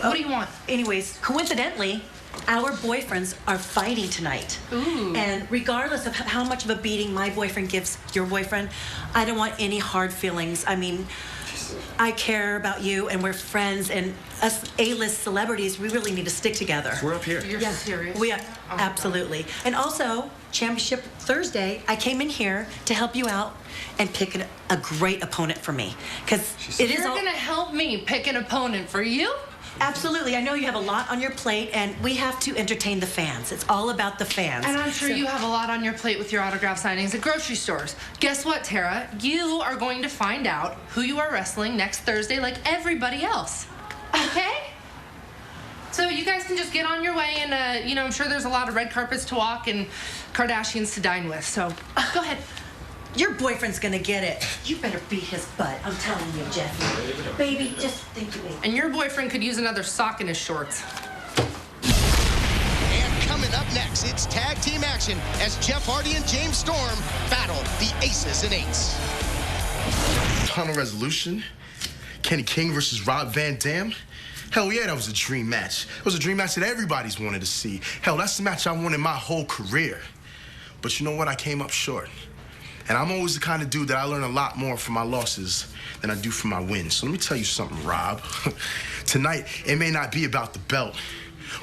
What do you want? Anyways, coincidentally, our boyfriends are fighting tonight. Ooh. And regardless of how much of a beating my boyfriend gives your boyfriend, I don't want any hard feelings. I mean, I care about you, and we're friends, and us A-list celebrities, we really need to stick together. We're up here. You're serious? We are, absolutely. And also, Championship Thursday, I came in here to help you out and pick a great opponent for me. Because it is You're gonna help me pick an opponent for you? Absolutely. I know you have a lot on your plate, and we have to entertain the fans. It's all about the fans. And I'm sure you have a lot on your plate with your autograph signings at grocery stores. Guess what, Tara? You are going to find out who you are wrestling next Thursday like everybody else. Okay? So you guys can just get on your way, and, you know, I'm sure there's a lot of red carpets to walk and Kardashians to dine with, so go ahead. Your boyfriend's gonna get it. You better beat his butt. I'm telling you, Jeffy. Baby, just think of me. And your boyfriend could use another sock in his shorts. And coming up next, it's tag team action as Jeff Hardy and James Storm battle the Aces and Eights. Final resolution? Kenny King versus Rob Van Dam? Hell yeah, that was a dream match. It was a dream match that everybody's wanted to see. Hell, that's the match I wanted my whole career. But you know what? I came up short. And I'm always the kind of dude that I learn a lot more from my losses than I do from my wins. So let me tell you something, Rob. Tonight, it may not be about the belt,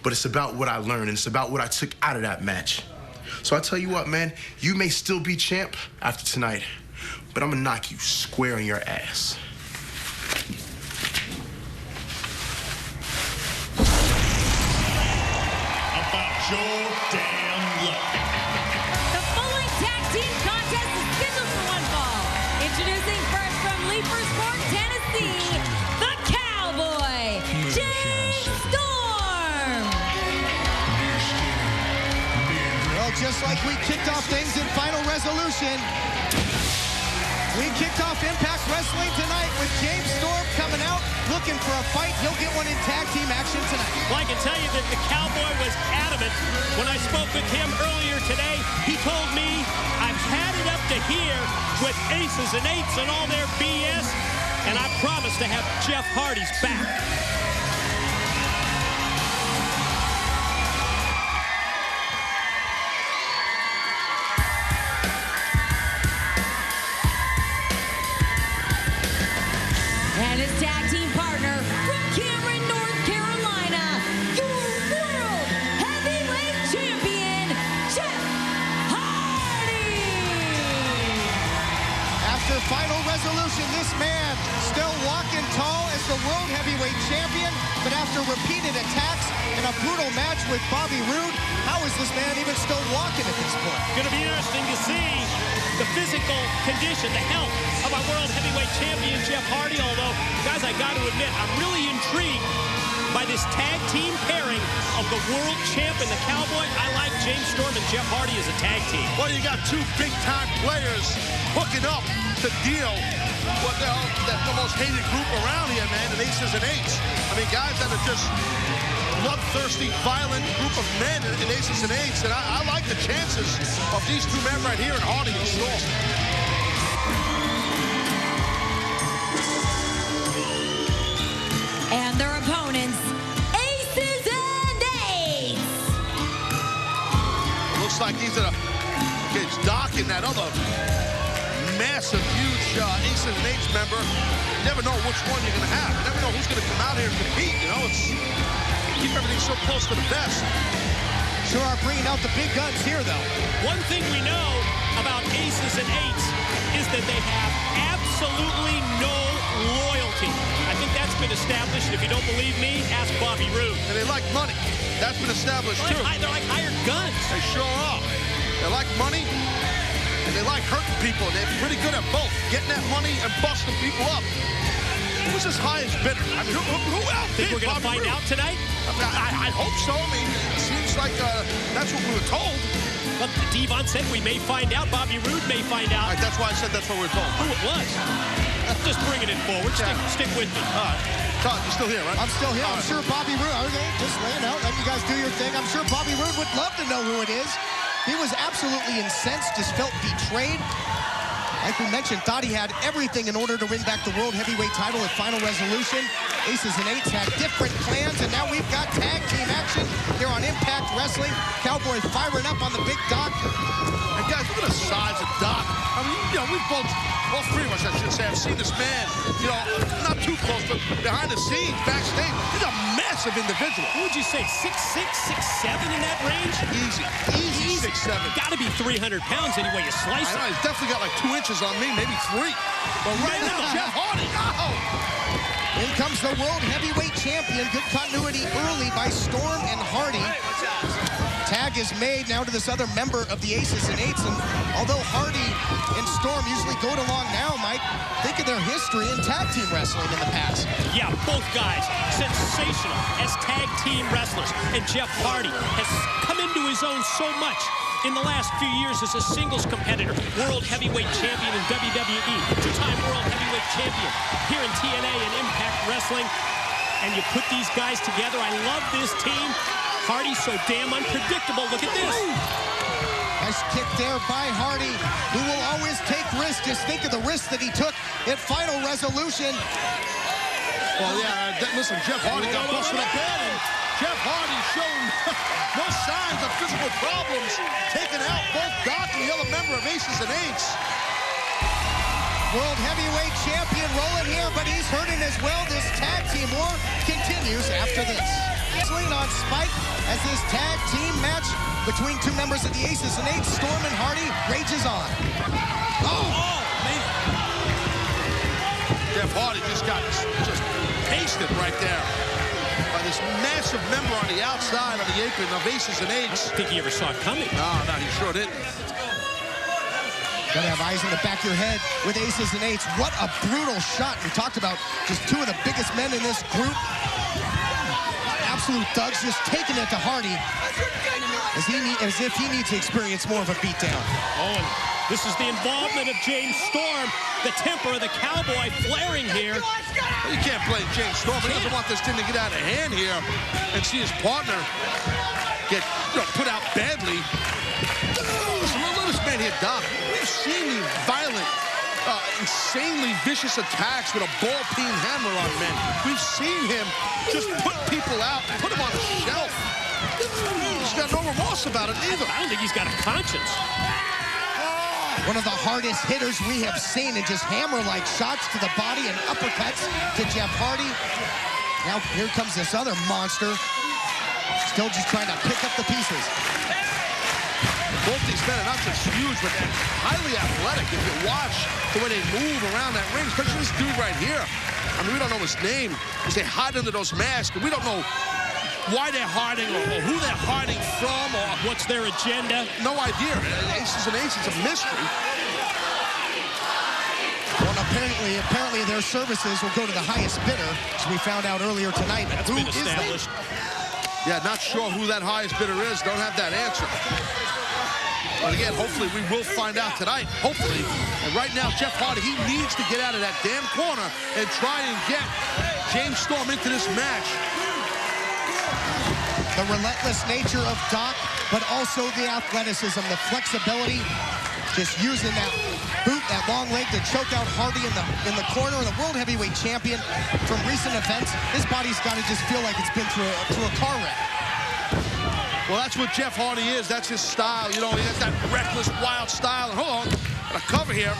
but it's about what I learned, and it's about what I took out of that match. So I tell you what, man, you may still be champ after tonight, but I'm gonna knock you square in your ass. About your damn luck. Introducing first from Leapersburg, Tennessee, the Cowboy, James Storm. Well, just like we kicked off things in Final Resolution, we kicked off Impact Wrestling tonight with James Storm coming out, looking for a fight. He'll get one in tag team action tonight. Well, I can tell you that the Cowboy was adamant. When I spoke with him earlier today, he told me, I've had it up to here with Aces and Eights and all their BS, and I promise to have Jeff Hardy's back. And his tag team partner from Cameron, North Carolina, your World Heavyweight Champion, Jeff Hardy. After Final Resolution, this man still walking tall as the World Heavyweight Champion, but after repeated attacks in a brutal match with Bobby Roode, how is this man even still walking at this point? Going to be interesting to see the physical condition, the health of our World Heavyweight Champion, Jeff Hardy. Although, guys, I got to admit, I'm really intrigued by this tag team pairing of the World Champ and the Cowboy. I like James Storm and Jeff Hardy as a tag team. Well, you got two big-time players hooking up to deal with the most hated group around here, man, the Aces and Eights. I mean, guys that are just bloodthirsty, violent group of men in Aces and Eights, and I like the chances of these two men right here in Hardy and Storm. And their opponents, Aces and Eights. Looks like these are it's Doc and that other massive, huge Aces and Eights member. You never know which one you're going to have. You never know who's going to come out here and compete, you know. It's keep everything so close to the best. Sure are bringing out the big guns here, though. One thing we know about Aces and Eights is that they have absolutely no loyalty. I think that's been established. If you don't believe me, ask Bobby Roode. And they like money. That's been established, too. They're like hired guns. They sure are. They like money, and they like hurting people. They're pretty good at both, getting that money and busting people up. Who's as high as bidder? I mean, who else? Think we're going to find out tonight? I hope so. I mean, it seems like that's what we were told. Well, Devon said we may find out. Bobby Roode may find out. Right, that's why I said that's what we were told. Who it was. Just bringing it forward. Stick with me. All right. Todd, you're still here, right? I'm still here. I'm sure Bobby Roode, okay, just laying out, letting you guys do your thing. I'm sure Bobby Roode would love to know who it is. He was absolutely incensed, just felt betrayed. Like we mentioned, thought he had everything in order to win back the World Heavyweight title at Final Resolution. Aces and Eights had different plans, and now we've got tag team action here on Impact Wrestling. Cowboy firing up on the big Doc. And guys, look at the size of Doc. I mean, you know, we've both, all three of us, I should say, have seen this man, you know, not too close, but behind the scenes, backstage. He's a massive individual. What would you say, 6'6", 6'7" in that range? Easy 6'7". Got to be 300 pounds anyway you slice I know, it. he's definitely got like 2 inches on me, maybe 3. But right now, Jeff Hardy. Oh! In comes the World Heavyweight Champion. Good continuity early by Storm and Hardy. Tag is made now to this other member of the Aces and Eights. And although Hardy and Storm usually go along now, Mike, think of their history in tag team wrestling in the past. Yeah, both guys sensational as tag team wrestlers. And Jeff Hardy has come into his own so much in the last few years as a singles competitor. World Heavyweight Champion in WWE. Two-time World Heavyweight Champion here in TNA and Impact Wrestling. And you put these guys together. I love this team. Hardy's so damn unpredictable. Look at this. Nice kick there by Hardy, who will always take risks. Just think of the risk that he took at Final Resolution. Well, yeah, listen, Jeff Hardy got busted up bad, and Jeff Hardy showing no signs of physical problems, taking out both Doc and the other member of Aces and Eights. World Heavyweight Champion rolling here, but he's hurting as well. This tag team war continues after this. Wrestling on Spike as this tag team match between two members of the Aces and Eights, Storm and Hardy, rages on. Oh, man. Jeff Hardy just got pasted right there by this massive member on the outside of the apron of Aces and Eights. I don't think he ever saw it coming. No, he sure didn't. Gotta have eyes in the back of your head with Aces and Eights. What a brutal shot. We talked about just two of the biggest men in this group. Absolute thugs just taking it to Hardy as if he needs to experience more of a beatdown. Oh, and this is the involvement of James Storm, the temper of the Cowboy flaring here. Well, you can't blame James Storm. He doesn't want this thing to get out of hand here and see his partner get put out badly. Listen, look at this man here, Doc. We've seen the violent, insanely vicious attacks with a ball-peen hammer on men. We've seen him just put people out, put them on a shelf. He's got no remorse about it either. I don't think he's got a conscience. One of the hardest hitters we have seen, and just hammer-like shots to the body and uppercuts to Jeff Hardy. Now here comes this other monster, still just trying to pick up the pieces. Both these men are not just huge, but they're highly athletic. If you watch the way they move around that ring, especially this dude right here. I mean, we don't know his name because they hide under those masks, and we don't know why they're hiding or who they're hiding from or what's their agenda. No idea. Aces and Eights, it's a mystery. Well, apparently their services will go to the highest bidder, as we found out earlier tonight. That's been established. Yeah, not sure who that highest bidder is. Don't have that answer. But again, hopefully we will find out tonight. Hopefully. And right now, Jeff Hardy, he needs to get out of that damn corner and try and get James Storm into this match. The relentless nature of Doc, but also the athleticism, the flexibility, just using that boot, that long leg to choke out Hardy in the corner. The World Heavyweight Champion from recent events, his body's got to just feel like it's been through a car wreck. Well, that's what Jeff Hardy is. That's his style. You know, he has that reckless, wild style. And hold on, got a cover here.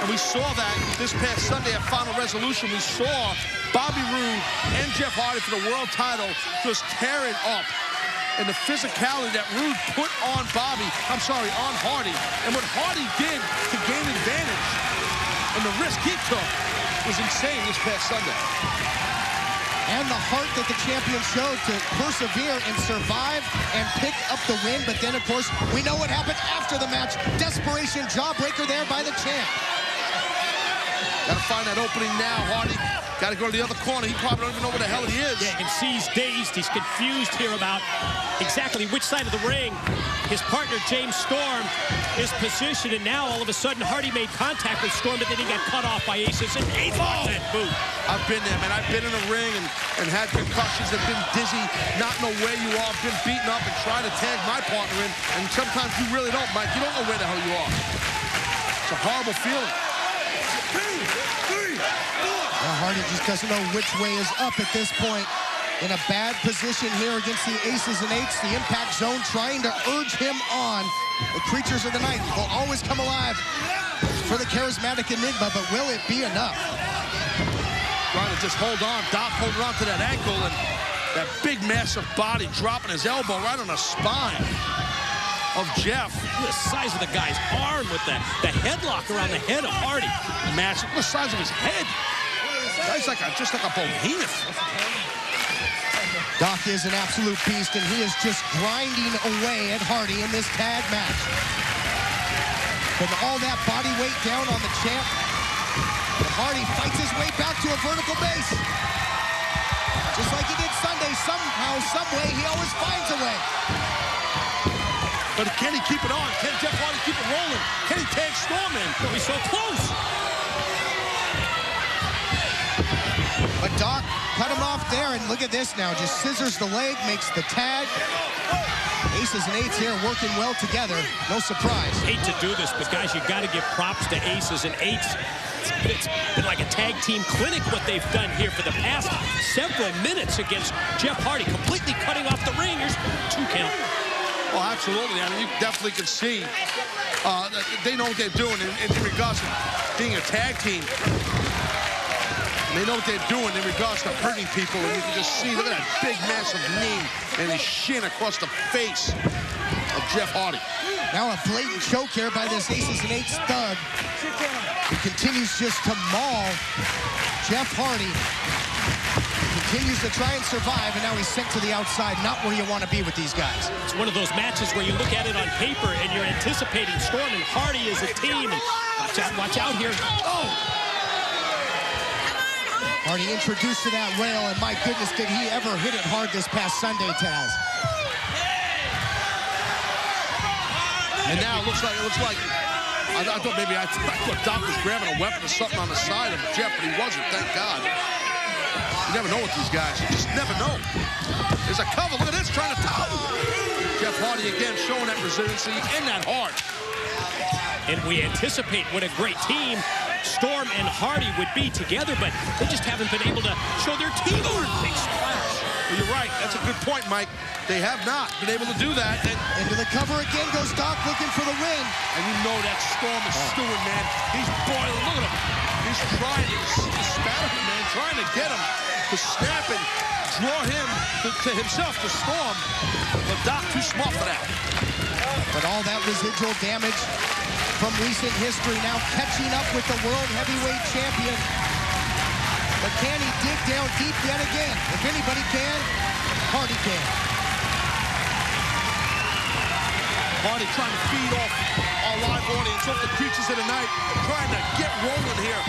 And we saw that this past Sunday at Final Resolution. We saw Bobby Roode and Jeff Hardy for the world title just tear it up. And the physicality that Roode put on on Hardy. And what Hardy did to gain advantage and the risk he took was insane this past Sunday. And the heart that the champion showed to persevere and survive and pick up the win. But then, of course, we know what happened after the match. Desperation jawbreaker there by the champ. Got to find that opening now, Hardy. Got to go to the other corner. He probably don't even know where the hell he is. Yeah, you can see he's dazed. He's confused here about exactly which side of the ring his partner, James Storm, is positioned. And now, all of a sudden, Hardy made contact with Storm, but then he got cut off by Aces and Eights. Oh, that boot. I've been there, man. I've been in a ring and had concussions and been dizzy, not know where you are, been beaten up and trying to tag my partner in. And sometimes you really don't, Mike. You don't know where the hell you are. It's a horrible feeling. Hardy just doesn't know which way is up at this point. In a bad position here against the aces and eights. The impact zone trying to urge him on. The creatures of the night will always come alive for the charismatic Enigma, but will it be enough? Trying to just hold on. Doc holding on to that ankle, and that big massive body dropping his elbow right on the spine of Jeff. The size of the guy's arm with the headlock around the head of Hardy. Massive. The size of his head. Guy's like just like a behemoth. Doc is an absolute beast, and he is just grinding away at Hardy in this tag match. Putting all that body weight down on the champ. And Hardy fights his way back to a vertical base. Just like he did Sunday, somehow, some way, he always finds a way. But can he keep it on? Can Jeff Hardy keep it rolling? Can he tag Storm in? Oh, he's so close. But Doc cut him off there, and look at this now. Just scissors the leg, makes the tag. Aces and eights here working well together. No surprise. Hate to do this, but guys, you got to give props to aces and eights. It's been like a tag team clinic what they've done here for the past several minutes against Jeff Hardy, completely cutting off the ring. Here's 2 count. Oh, absolutely. I mean, you definitely can see they know what they're doing in regards to being a tag team. They know what they're doing in regards to hurting people, and you can just see, look at that big, massive knee and his shin across the face of Jeff Hardy. Now a blatant choke here by this aces and eights thug. He continues just to maul Jeff Hardy. Continues to try and survive, and now he's sent to the outside, not where you want to be with these guys. It's one of those matches where you look at it on paper and you're anticipating Storm and Hardy as a team. And watch out here. Oh! Hardy introduced to that rail, and my goodness, did he ever hit it hard this past Sunday, Taz. And now it looks like I thought maybe I thought Doc was grabbing a weapon or something on the side of Jeff, but he wasn't, thank God. You never know with these guys. You just never know. There's a cover. Look at this, trying to top. Jeff Hardy again showing that resiliency and that heart. And we anticipate what a great team Storm and Hardy would be together, but they just haven't been able to show their team over big splash. Well, you're right. That's a good point, Mike. They have not been able to do that. And into the cover again goes Doc, looking for the win. And you know that Storm is stewing, man. He's boiling. Look at him. He's trying to spat him, man, trying to get him to snap and draw him to himself, to Storm. But Doc too smart for that. But all that residual damage from recent history now catching up with the World Heavyweight Champion. But can he dig down deep yet again? If anybody can, Hardy can. Hardy trying to feed off our live audience, off the creatures of the night, trying to get rolling here.